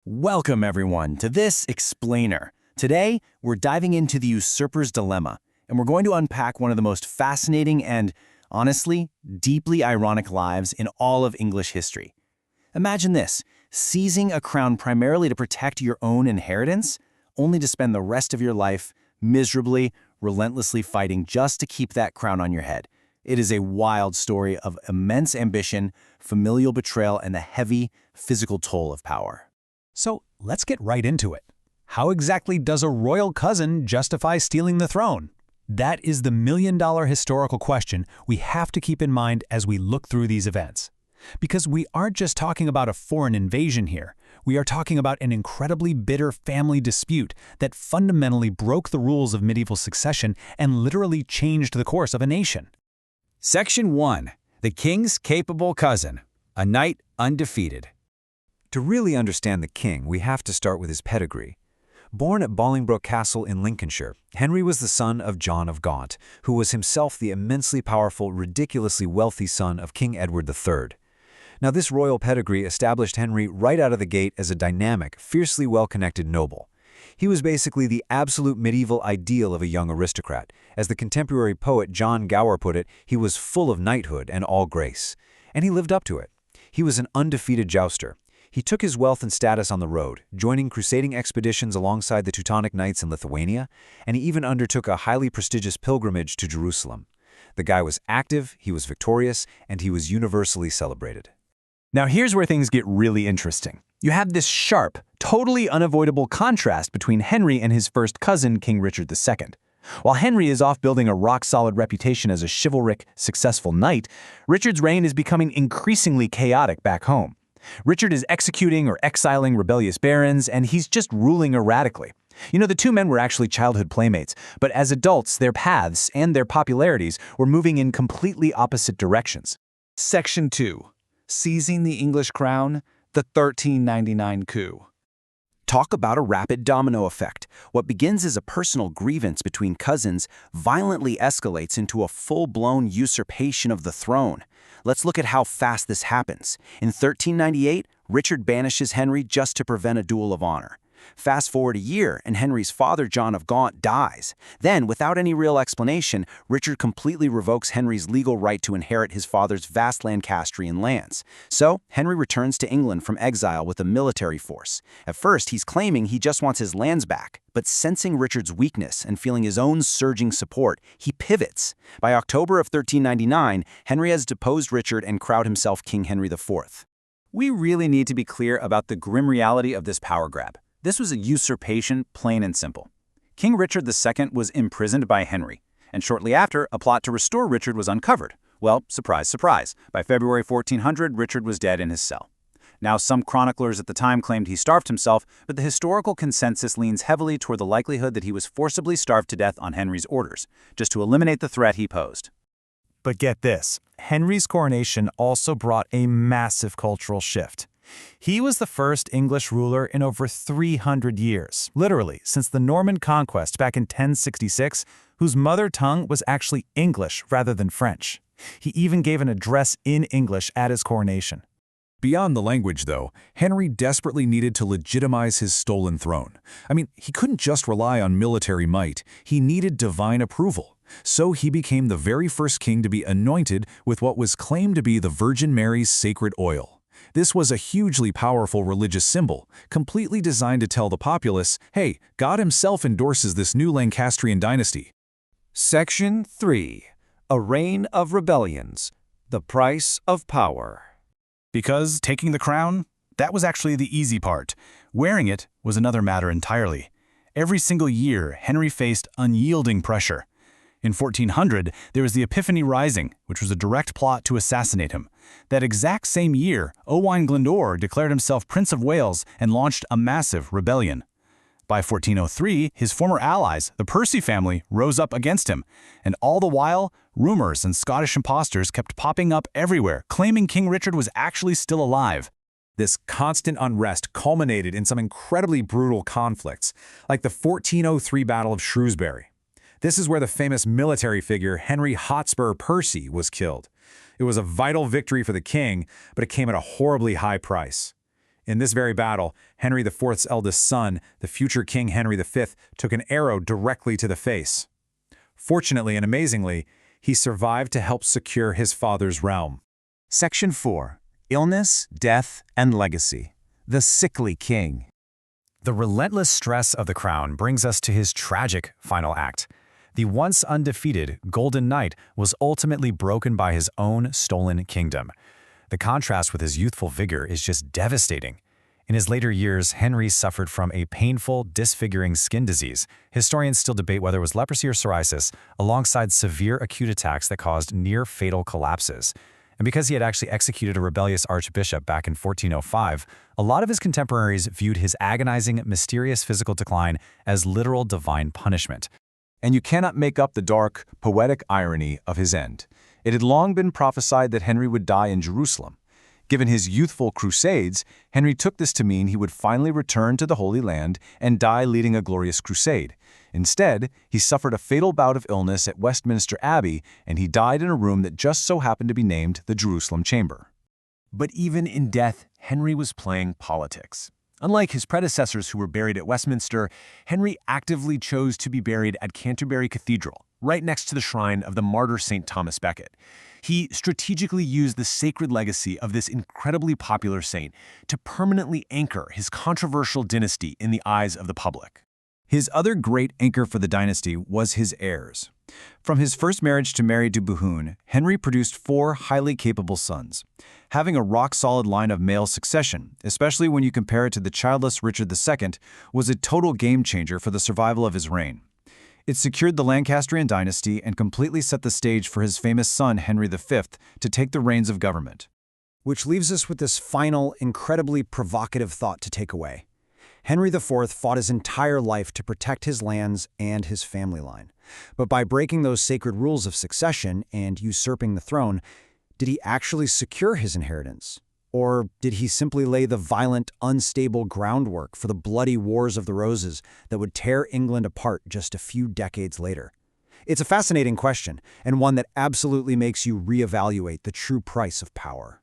Welcome, everyone, to this Explainer. Today, we're diving into the usurper's dilemma, and we're going to unpack one of the most fascinating and, honestly, deeply ironic lives in all of English history. Imagine this, seizing a crown primarily to protect your own inheritance, only to spend the rest of your life miserably, relentlessly fighting just to keep that crown on your head. It is a wild story of immense ambition, familial betrayal, and the heavy, physical toll of power. So let's get right into it. How exactly does a royal cousin justify stealing the throne? That is the million-dollar historical question we have to keep in mind as we look through these events. Because we aren't just talking about a foreign invasion here. We are talking about an incredibly bitter family dispute that fundamentally broke the rules of medieval succession and literally changed the course of a nation. Section 1. The King's Capable Cousin, a Knight Undefeated. To really understand the king, we have to start with his pedigree. Born at Bolingbroke Castle in Lincolnshire, Henry was the son of John of Gaunt, who was himself the immensely powerful, ridiculously wealthy son of King Edward III. Now, this royal pedigree established Henry right out of the gate as a dynamic, fiercely well-connected noble. He was basically the absolute medieval ideal of a young aristocrat. As the contemporary poet John Gower put it, he was full of knighthood and all grace. And he lived up to it. He was an undefeated jouster. He took his wealth and status on the road, joining crusading expeditions alongside the Teutonic Knights in Lithuania, and he even undertook a highly prestigious pilgrimage to Jerusalem. The guy was active, he was victorious, and he was universally celebrated. Now here's where things get really interesting. You have this sharp, totally unavoidable contrast between Henry and his first cousin, King Richard II. While Henry is off building a rock-solid reputation as a chivalric, successful knight, Richard's reign is becoming increasingly chaotic back home. Richard is executing or exiling rebellious barons, and he's just ruling erratically. The two men were actually childhood playmates, but as adults, their paths and their popularities were moving in completely opposite directions. Section 2. Seizing the English crown, the 1399 coup. Talk about a rapid domino effect. What begins as a personal grievance between cousins violently escalates into a full-blown usurpation of the throne. Let's look at how fast this happens. In 1398, Richard banishes Henry just to prevent a duel of honor. Fast forward a year, and Henry's father, John of Gaunt, dies. Then, without any real explanation, Richard completely revokes Henry's legal right to inherit his father's vast Lancastrian lands. So, Henry returns to England from exile with a military force. At first, he's claiming he just wants his lands back, but sensing Richard's weakness and feeling his own surging support, he pivots. By October of 1399, Henry has deposed Richard and crowned himself King Henry IV. We really need to be clear about the grim reality of this power grab. This was a usurpation, plain and simple. King Richard II was imprisoned by Henry, and shortly after, a plot to restore Richard was uncovered. Well, surprise, surprise. By February 1400, Richard was dead in his cell. Now, some chroniclers at the time claimed he starved himself, but the historical consensus leans heavily toward the likelihood that he was forcibly starved to death on Henry's orders, just to eliminate the threat he posed. But get this, Henry's coronation also brought a massive cultural shift. He was the first English ruler in over 300 years, literally since the Norman conquest back in 1066, whose mother tongue was actually English rather than French. He even gave an address in English at his coronation. Beyond the language, though, Henry desperately needed to legitimize his stolen throne. He couldn't just rely on military might. He needed divine approval. So he became the very first king to be anointed with what was claimed to be the Virgin Mary's sacred oil. This was a hugely powerful religious symbol, completely designed to tell the populace, hey, God himself endorses this new Lancastrian dynasty. Section 3. A reign of rebellions, the price of power. Because taking the crown, that was actually the easy part. Wearing it was another matter entirely. Every single year, Henry faced unyielding pressure. In 1400, there was the Epiphany Rising, which was a direct plot to assassinate him. That exact same year, Owain Glyndŵr declared himself Prince of Wales and launched a massive rebellion. By 1403, his former allies, the Percy family, rose up against him. And all the while, rumors and Scottish impostors kept popping up everywhere, claiming King Richard was actually still alive. This constant unrest culminated in some incredibly brutal conflicts, like the 1403 Battle of Shrewsbury. This is where the famous military figure Henry Hotspur Percy was killed. It was a vital victory for the king, but it came at a horribly high price. In this very battle, Henry IV's eldest son, the future King Henry V, took an arrow directly to the face. Fortunately and amazingly, he survived to help secure his father's realm. Section 4. Illness, Death, and Legacy. The Sickly King. The relentless stress of the crown brings us to his tragic final act. The once undefeated Golden Knight was ultimately broken by his own stolen kingdom. The contrast with his youthful vigor is just devastating. In his later years, Henry suffered from a painful, disfiguring skin disease. Historians still debate whether it was leprosy or psoriasis, alongside severe acute attacks that caused near-fatal collapses. And because he had actually executed a rebellious archbishop back in 1405, a lot of his contemporaries viewed his agonizing, mysterious physical decline as literal divine punishment. And you cannot make up the dark, poetic irony of his end. It had long been prophesied that Henry would die in Jerusalem. Given his youthful crusades, Henry took this to mean he would finally return to the Holy Land and die leading a glorious crusade. Instead, he suffered a fatal bout of illness at Westminster Abbey, and he died in a room that just so happened to be named the Jerusalem Chamber. But even in death, Henry was playing politics. Unlike his predecessors who were buried at Westminster, Henry actively chose to be buried at Canterbury Cathedral, right next to the shrine of the martyr St. Thomas Becket. He strategically used the sacred legacy of this incredibly popular saint to permanently anchor his controversial dynasty in the eyes of the public. His other great anchor for the dynasty was his heirs. From his first marriage to Mary de Bohun, Henry produced 4 highly capable sons. Having a rock-solid line of male succession, especially when you compare it to the childless Richard II, was a total game-changer for the survival of his reign. It secured the Lancastrian dynasty and completely set the stage for his famous son Henry V to take the reins of government. Which leaves us with this final, incredibly provocative thought to take away. Henry IV fought his entire life to protect his lands and his family line. But by breaking those sacred rules of succession and usurping the throne, did he actually secure his inheritance? Or did he simply lay the violent, unstable groundwork for the bloody Wars of the Roses that would tear England apart just a few decades later? It's a fascinating question, and one that absolutely makes you reevaluate the true price of power.